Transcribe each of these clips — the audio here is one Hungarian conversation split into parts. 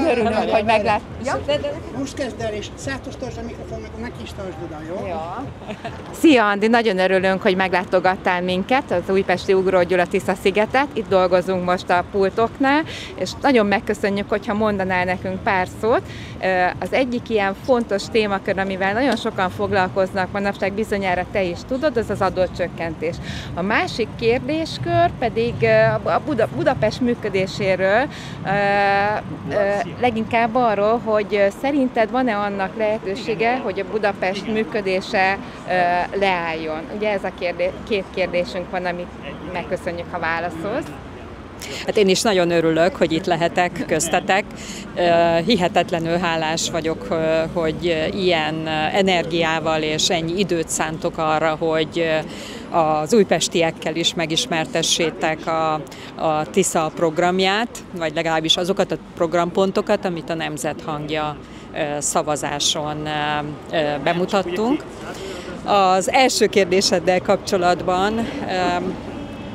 örülünk, hogy meglát. Most kezd el, és szátos tartsd a mikrofon, meg neki is tartsd oda, jó? Ja. Szia Andi, nagyon örülünk, hogy meglátogattál minket, az újpesti Ugró Gyula Tisza-szigetet. Itt dolgozunk most a pultoknál, és nagyon megköszönjük, hogyha mondanál nekünk pár szót. Az egyik ilyen fontos témakör, amivel nagyon sokan foglalkoznak manapság, bizonyára te is tudod, az az adócsökkentés. A másik kérdéskör pedig a Budapest működéséről, leginkább arról, hogy szerinted van-e annak lehetősége, hogy a Budapest működése leálljon? Ugye ez a két kérdésünk van, amit megköszönjük, ha válaszolsz. Hát én is nagyon örülök, hogy itt lehetek köztetek. Hihetetlenül hálás vagyok, hogy ilyen energiával és ennyi időt szántok arra, hogy az újpestiekkel is megismertessétek a Tisza programját, vagy legalábbis azokat a programpontokat, amit a Nemzet Hangja szavazáson bemutattunk. Az első kérdéseddel kapcsolatban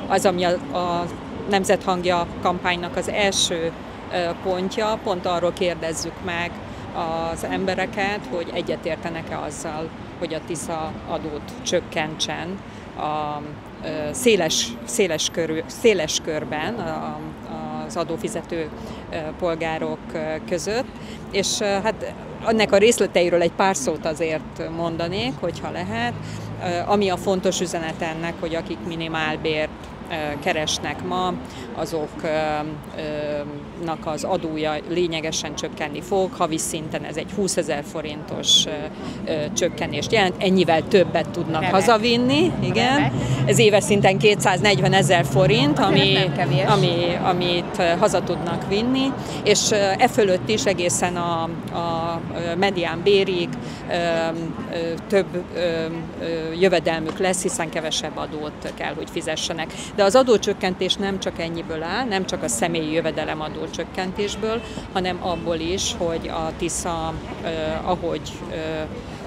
az, ami a Nemzet Hangja kampánynak az első pontja, pont arról kérdezzük meg az embereket, hogy egyetértenek-e azzal, hogy a Tisza adót csökkentsen a széles körben az adófizető polgárok között, és hát ennek a részleteiről egy pár szót azért mondanék, hogyha lehet. Ami a fontos üzenet ennek, hogy akik minimálbért keresnek ma, azoknak az adója lényegesen csökkenni fog, havi szinten ez egy 20 000 forintos csökkenést jelent, ennyivel többet tudnak hazavinni, igen. Ez éves szinten 240 000 forint, amit haza tudnak vinni, és e fölött is egészen a medián bérig több jövedelmük lesz, hiszen kevesebb adót kell, hogy fizessenek. De az adócsökkentés nem csak ennyiből áll, nem csak a személyi jövedelem adócsökkentésből, hanem abból is, hogy a Tisza, ahogy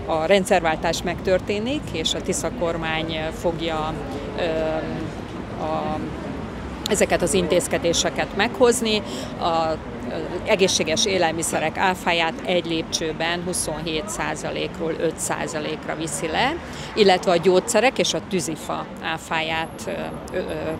a rendszerváltás megtörténik, és a Tisza kormány fogja ezeket az intézkedéseket meghozni, az egészséges élelmiszerek áfáját egy lépcsőben 27%-ról 5%-ra viszi le, illetve a gyógyszerek és a tűzifa áfáját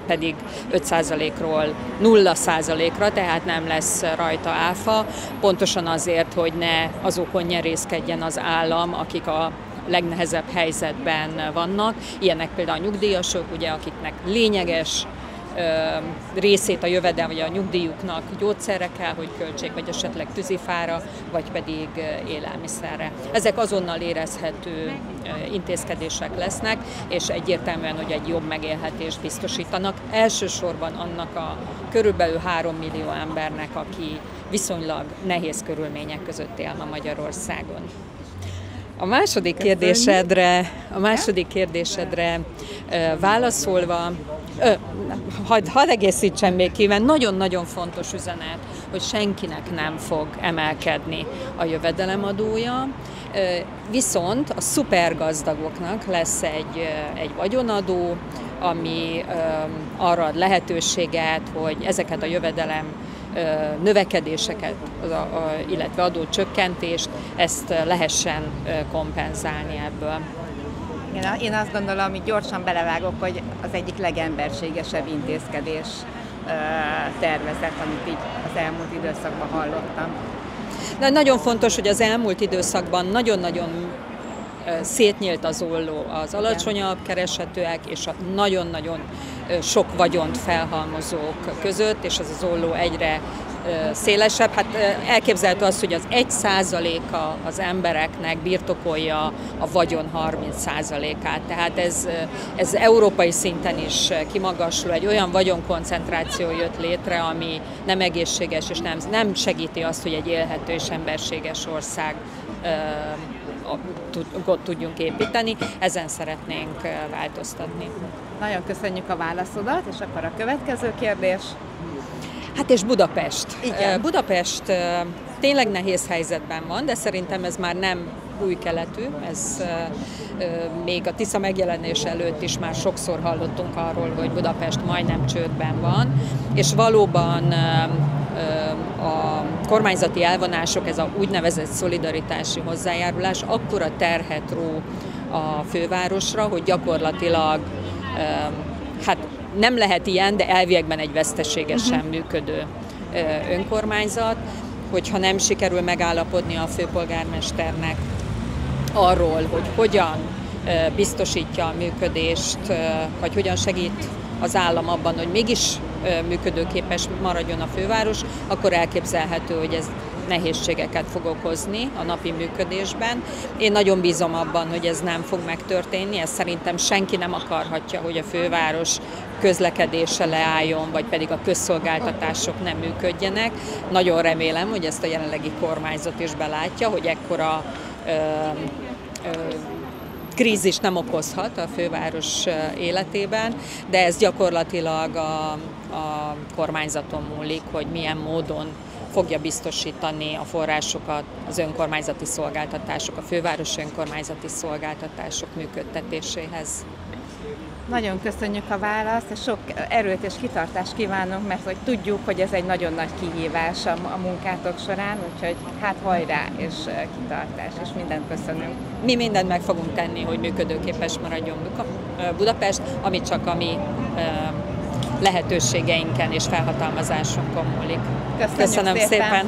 pedig 5%-ról 0%-ra, tehát nem lesz rajta áfa, pontosan azért, hogy ne azokon nyerészkedjen az állam, akik a legnehezebb helyzetben vannak. Ilyenek például a nyugdíjasok, ugye, akiknek lényeges részét a jövedelem vagy a nyugdíjuknak gyógyszerre kell, hogy költsék, vagy esetleg tűzifára, vagy pedig élelmiszerre. Ezek azonnal érezhető intézkedések lesznek, és egyértelműen, hogy egy jobb megélhetést biztosítanak. Elsősorban annak a körülbelül 3 millió embernek, aki viszonylag nehéz körülmények között él ma Magyarországon. A második kérdésedre válaszolva, hadd egészítsem még ki, mert nagyon-nagyon fontos üzenet, hogy senkinek nem fog emelkedni a jövedelemadója, viszont a szupergazdagoknak lesz egy vagyonadó, ami arra ad lehetőséget, hogy ezeket a jövedelem növekedéseket, illetve adócsökkentést, ezt lehessen kompenzálni ebből. Én azt gondolom, hogy gyorsan belevágok, hogy az egyik legemberségesebb intézkedés tervezet, amit így az elmúlt időszakban hallottam. De nagyon fontos, hogy az elmúlt időszakban nagyon-nagyon szétnyílt az olló az alacsonyabb keresetűek és a nagyon-nagyon sok vagyont felhalmozók között, és ez az olló egyre szélesebb. Hát elképzelhető az, hogy az 1%-a az embereknek birtokolja a vagyon 30%-át. Tehát ez európai szinten is kimagasló, egy olyan vagyonkoncentráció jött létre, ami nem egészséges, és nem segíti azt, hogy egy élhető és emberséges ország tudjunk építeni, ezen szeretnénk változtatni. Nagyon köszönjük a válaszodat, és akkor a következő kérdés. Hát és Budapest. Igen. Budapest tényleg nehéz helyzetben van, de szerintem ez már nem új keletű, ez még a Tisza megjelenés előtt is már sokszor hallottunk arról, hogy Budapest majdnem csődben van, és valóban a kormányzati elvonások, ez a úgynevezett szolidaritási hozzájárulás akkora terhet ró a fővárosra, hogy gyakorlatilag hát nem lehet ilyen, de elviekben egy veszteségesen működő önkormányzat, hogyha nem sikerül megállapodni a főpolgármesternek arról, hogy hogyan biztosítja a működést, vagy hogyan segít az állam abban, hogy mégis működőképes maradjon a főváros, akkor elképzelhető, hogy ez nehézségeket fog okozni a napi működésben. Én nagyon bízom abban, hogy ez nem fog megtörténni, ezt szerintem senki nem akarhatja, hogy a főváros közlekedése leálljon, vagy pedig a közszolgáltatások nem működjenek. Nagyon remélem, hogy ezt a jelenlegi kormányzat is belátja, hogy ekkora krízis nem okozhat a főváros életében, de ez gyakorlatilag a kormányzaton múlik, hogy milyen módon fogja biztosítani a forrásokat az önkormányzati szolgáltatások, a fővárosi önkormányzati szolgáltatások működtetéséhez. Nagyon köszönjük a választ, és sok erőt és kitartást kívánunk, mert hogy tudjuk, hogy ez egy nagyon nagy kihívás a munkátok során, úgyhogy hát hajrá és kitartás, és mindent köszönünk. Mi mindent meg fogunk tenni, hogy működőképes maradjon Budapest, ami csak a mi lehetőségeinken és felhatalmazásunkon múlik. Köszönöm szépen!